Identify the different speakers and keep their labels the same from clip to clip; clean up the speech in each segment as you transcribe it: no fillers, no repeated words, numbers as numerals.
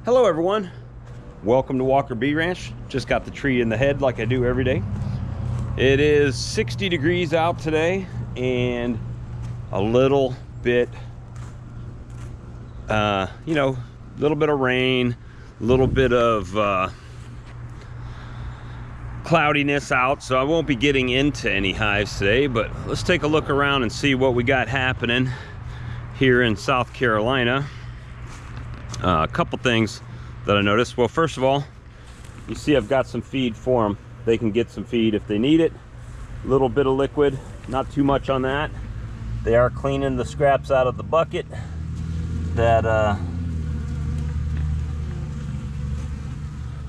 Speaker 1: Hello everyone, welcome to Walker Bee Ranch. Just got the tree in the head like I do every day. It is 60 degrees out today and a little bit a little bit of rain, a little bit of cloudiness out, so I won't be getting into any hives today, but let's take a look around and see what we got happening here in South Carolina. A couple things that I noticed. Well, first of all, you see I've got some feed for them. They can get some feed if they need it. A little bit of liquid, not too much on that. They are cleaning the scraps out of the bucket. That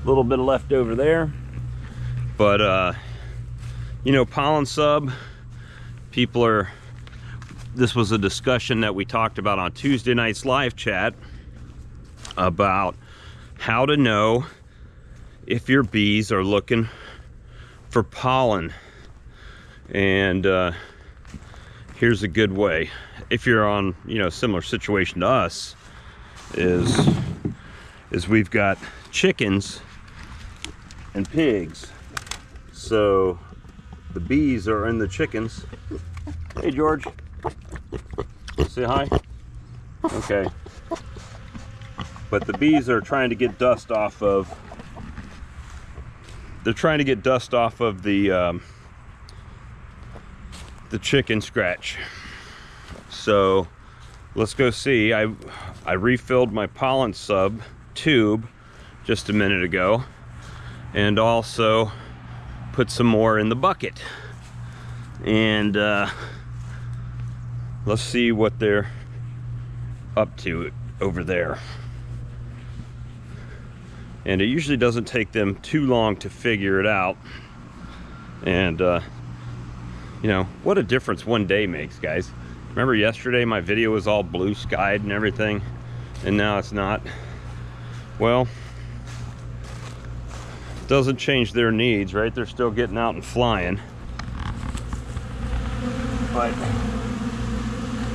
Speaker 1: little bit of left over there. But pollen sub, this was a discussion that we talked about on Tuesday night's live chat about how to know if your bees are looking for pollen. And here's a good way, if you're on similar situation to us, is we've got chickens and pigs. So the bees are in the chickens. Hey George, say hi. Okay. But the bees are trying to get dust off of, the chicken scratch. So let's go see. I refilled my pollen sub tube just a minute ago and also put some more in the bucket. And let's see what they're up to over there. And it usually doesn't take them too long to figure it out. And what a difference one day makes, guys. Remember yesterday my video was all blue skied and everything, and now it's not. Well, it doesn't change their needs, right? They're still getting out and flying. But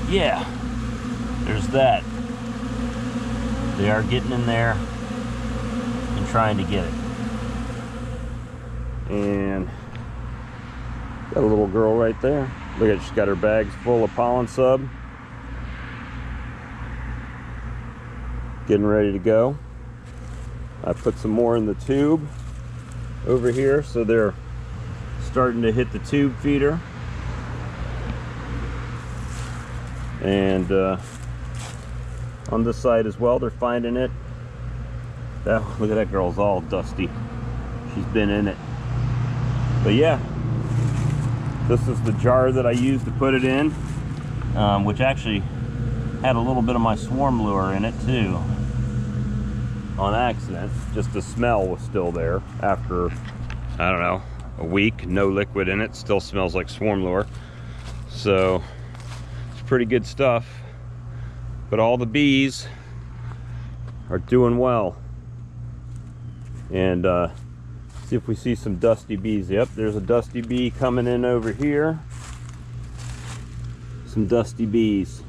Speaker 1: yeah, there's that. They are getting in there and trying to get it. And got a little girl right there. Look at, she's got her bags full of pollen sub, getting ready to go. I put some more in the tube over here, so they're starting to hit the tube feeder. And on this side as well, they're finding it. Look at that girl's all dusty. She's been in it. But yeah, this is the jar that I used to put it in, which actually had a little bit of my swarm lure in it too, on accident. Just the smell was still there after, I don't know, a week, no liquid in it. Still smells like swarm lure. So it's pretty good stuff. But all the bees are doing well. And see if we see some dusty bees. Yep, there's a dusty bee coming in over here. Some dusty bees.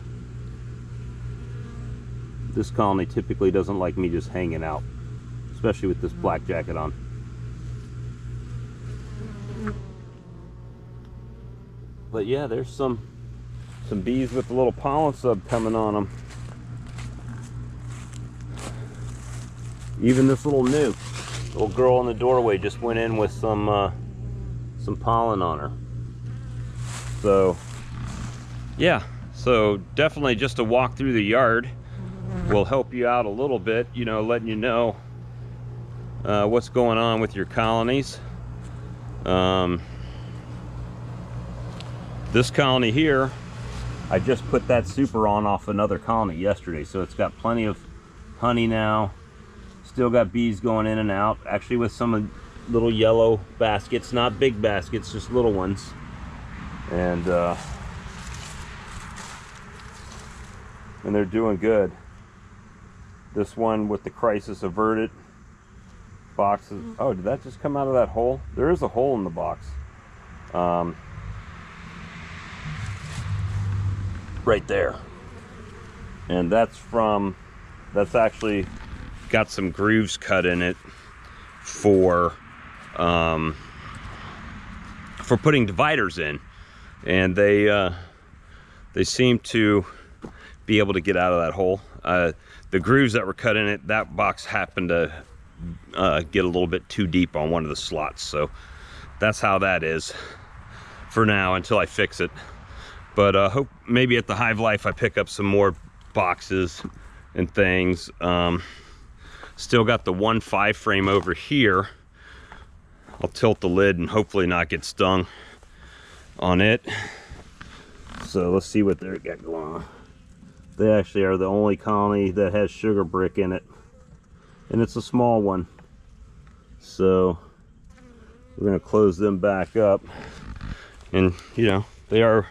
Speaker 1: This colony typically doesn't like me just hanging out, especially with this black jacket on. But yeah, there's some bees with a little pollen sub coming on them. Even this little girl in the doorway just went in with some pollen on her. So yeah, so definitely just a walk through the yard will help you out a little bit, letting you know what's going on with your colonies. This colony here, I just put that super on off another colony yesterday, so it's got plenty of honey now. Still got bees going in and out, actually with some little yellow baskets, not big baskets, just little ones. And they're doing good. This one with the crisis averted boxes. Oh, did that just come out of that hole? There is a hole in the box. Right there. And that's actually got some grooves cut in it for putting dividers in, and they seem to be able to get out of that hole. The grooves that were cut in it, that box happened to get a little bit too deep on one of the slots, so that's how that is for now until I fix it. But hope maybe at the Hive Life I pick up some more boxes and things. Still got the 1.5 frame over here. I'll tilt the lid and hopefully not get stung on it. So let's see what they got going on. They actually are the only colony that has sugar brick in it, and it's a small one. So we're gonna close them back up, and you know, they are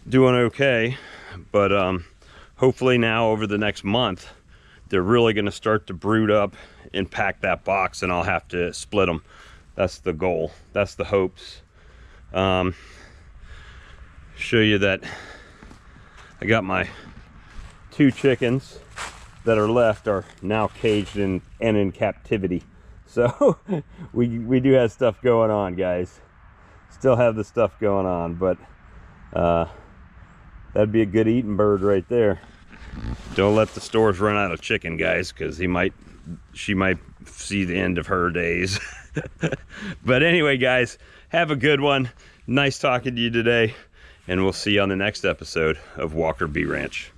Speaker 1: doing okay, but hopefully now over the next month they're really going to start to brood up and pack that box, and I'll have to split them. That's the goal, that's the hopes. Show you that I got my 2 chickens that are left are now caged and in captivity. So we do have stuff going on, guys. Still have the stuff going on, but that'd be a good eating bird right there. Don't let the stores run out of chicken, guys, because she might see the end of her days. But anyway, guys, have a good one. Nice talking to you today, and we'll see you on the next episode of Walker Bee Ranch.